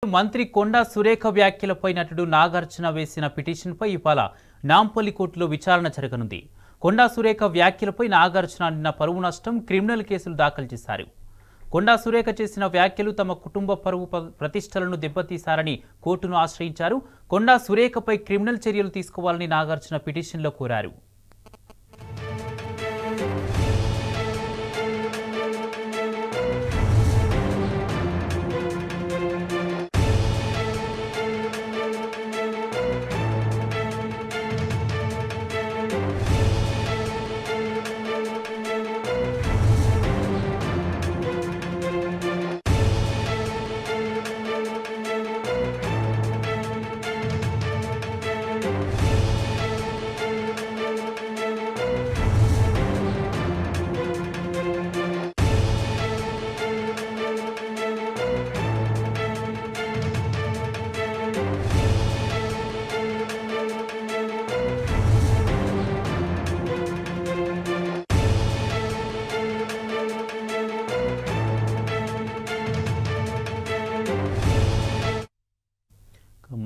మంత్రి కొండా సురేఖ వ్యాఖ్యలపై నటుడు నాగార్జున వేసిన పిటిషన్పై ఇవాళ నాంపల్లి కోర్టులో విచారణ జరగనుంది. కొండా సురేఖ వ్యాఖ్యలపై నాగార్జున నిన్న పరువు నష్టం క్రిమినల్ కేసులు దాఖలు చేశారు. కొండా సురేఖ చేసిన వ్యాఖ్యలు తమ కుటుంబ పరువు ప్రతిష్టలను దెబ్బతీశారని కోర్టును ఆశ్రయించారు. కొండా సురేఖపై క్రిమినల్ చర్యలు తీసుకోవాలని నాగార్జున పిటిషన్లో కోరారు.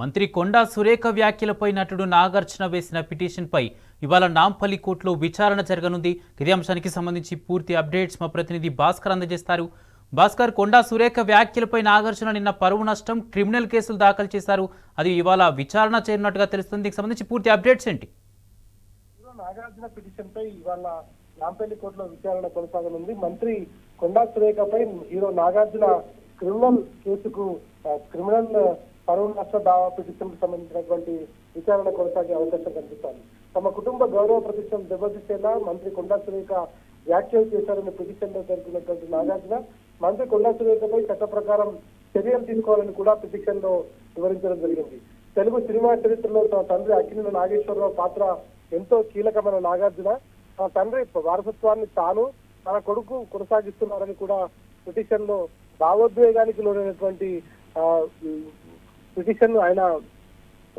మంత్రి కొండా సురేఖ వ్యాఖ్యలపై నటుడు నాగార్జున వేసిన పిటిషన్పై ఇవాళ నాంపల్లి కోర్టులో విచారణ జరగనుంది. ఇదే అంశానికి సంబంధించి పూర్తి అప్డేట్స్ మా ప్రతినిధి భాస్కర్ అందజేస్తారు. భాస్కర్, కొండా సురేఖ వ్యాఖ్యలపై నాగార్జున నిన్న పరువు నష్టం క్రిమినల్ కేసులు దాఖలు చేశారు. అది ఇవాళ విచారణ చేరినట్టుగా తెలుస్తుంది. దీనికి సంబంధించి పూర్తి అప్డేట్స్ ఏంటి? నాగార్జున పిటిషన్ పై ఇవాళ నాంపల్లి కోర్టులో విచారణ కొనసాగనుంది. మంత్రి కొండా సురేఖపై హీరో నాగార్జున క్రిమినల్ పరువు నష్ట దావా పిటిషన్ కు సంబంధించినటువంటి విచారణ కొనసాగే అవకాశం కనిపిస్తోంది. తమ కుటుంబ గౌరవ ప్రతిష్టం దెబ్బతీసేలా మంత్రి కొండా సురేఖ వ్యాఖ్యలు చేశారని పిటిషన్ లో పేర్కొన్నటువంటి నాగార్జున మంత్రి కొండా సురేఖపై చట్ట ప్రకారం చర్యలు తీసుకోవాలని కూడా పిటిషన్ లో వివరించడం జరిగింది. తెలుగు సినిమా చరిత్రలో తన తండ్రి అక్కినేని నాగేశ్వరరావు పాత్ర ఎంతో కీలకమైన నాగార్జున తన తండ్రి వారసత్వాన్ని తాను తన కొడుకు కొనసాగిస్తున్నారని కూడా పిటిషన్ లో భావోద్వేగానికి లోనైనటువంటి పిటిషన్ ఆయన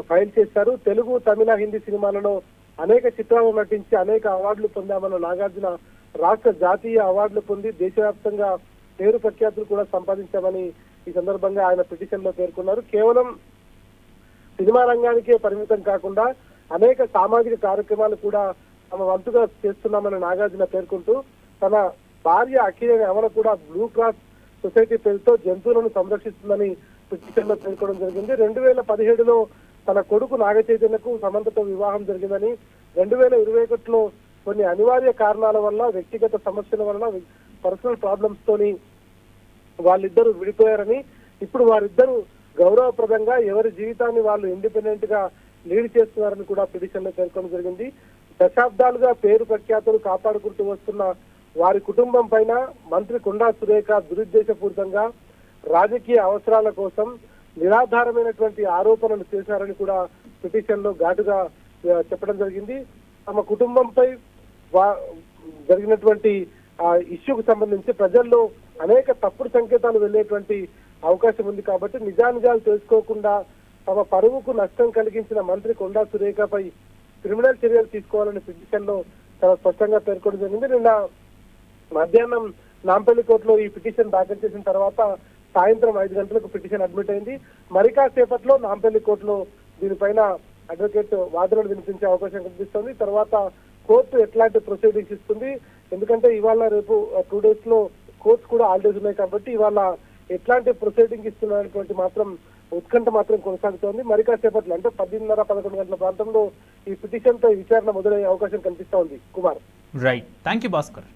ఫైల్ చేశారు. తెలుగు, తమిళ, హిందీ సినిమాలలో అనేక చిత్రాలు నటించి అనేక అవార్డులు పొందామన్న నాగార్జున రాష్ట్ర జాతీయ అవార్డులు పొంది దేశవ్యాప్తంగా పేరు ప్రఖ్యాతులు కూడా సంపాదించామని ఈ సందర్భంగా ఆయన పిటిషన్ లో పేర్కొన్నారు. కేవలం సినిమా రంగానికే పరిమితం కాకుండా అనేక సామాజిక కార్యక్రమాలు కూడా తమ వంతుగా చేస్తున్నామని నాగార్జున పేర్కొంటూ తన భార్య అక్కినేని అమల కూడా బ్లూ క్రాస్ సొసైటీ పేరుతో జంతువులను సంరక్షిస్తుందని పిటిషన్ లో పేర్కొనడం జరిగింది. 2017లో తన కొడుకు నాగ చైతన్యకు సమంతతో వివాహం జరిగిందని 2021లో కొన్ని అనివార్య కారణాల వల్ల వ్యక్తిగత సమస్యల వలన పర్సనల్ ప్రాబ్లమ్స్ తోని వాళ్ళిద్దరూ విడిపోయారని ఇప్పుడు వారిద్దరూ గౌరవప్రదంగా ఎవరి జీవితాన్ని వాళ్ళు ఇండిపెండెంట్ గా లీడ్ చేస్తున్నారని కూడా పిటిషన్ లో పేర్కొనడం జరిగింది. దశాబ్దాలుగా పేరు ప్రఖ్యాతులు కాపాడుకుంటూ వస్తున్న వారి కుటుంబం పైన మంత్రి కొండా సురేఖ దురుద్దేశపూరితంగా రాజకీయ అవసరాల కోసం నిరాధారమైనటువంటి ఆరోపణలు చేశారని కూడా పిటిషన్ లో ఘాటుగా చెప్పడం జరిగింది. తమ కుటుంబంపై జరిగినటువంటి ఇష్యూకు సంబంధించి ప్రజల్లో అనేక తప్పుడు సంకేతాలు వెళ్లేటువంటి అవకాశం ఉంది కాబట్టి నిజానిజాలు తెలుసుకోకుండా తమ పరువుకు నష్టం కలిగించిన మంత్రి కొండా సురేఖపై క్రిమినల్ చర్యలు తీసుకోవాలని పిటిషన్ లో చాలా స్పష్టంగా పేర్కొనడం జరిగింది. నిన్న మధ్యాహ్నం నాంపల్లి కోర్టులో ఈ పిటిషన్ దాఖలు చేసిన తర్వాత సాయంత్రం 5 గంటలకు పిటిషన్ అడ్మిట్ అయింది. మరి కాసేపట్లో నాంపల్లి కోర్టులో దీనిపైన అడ్వకేట్ వాదనలు వినిపించే అవకాశం కనిపిస్తుంది. తర్వాత కోర్టు ఎట్లాంటి ప్రొసీడింగ్స్ ఇస్తుంది, ఎందుకంటే ఇవాళ రేపు 2 days లో కోర్ట్స్ కూడా హాలిడేస్ ఉన్నాయి కాబట్టి ఇవాళ ఎట్లాంటి ప్రొసీడింగ్ ఇస్తున్నటువంటి మాత్రం ఉత్కంఠ మాత్రం కొనసాగుతోంది. మరి కాసేపట్లో అంటే 10:30-11 గంటల ప్రాంతంలో ఈ పిటిషన్ పై విచారణ మొదలయ్యే అవకాశం కనిపిస్తోంది. Kumar, right, thank you Bhaskar.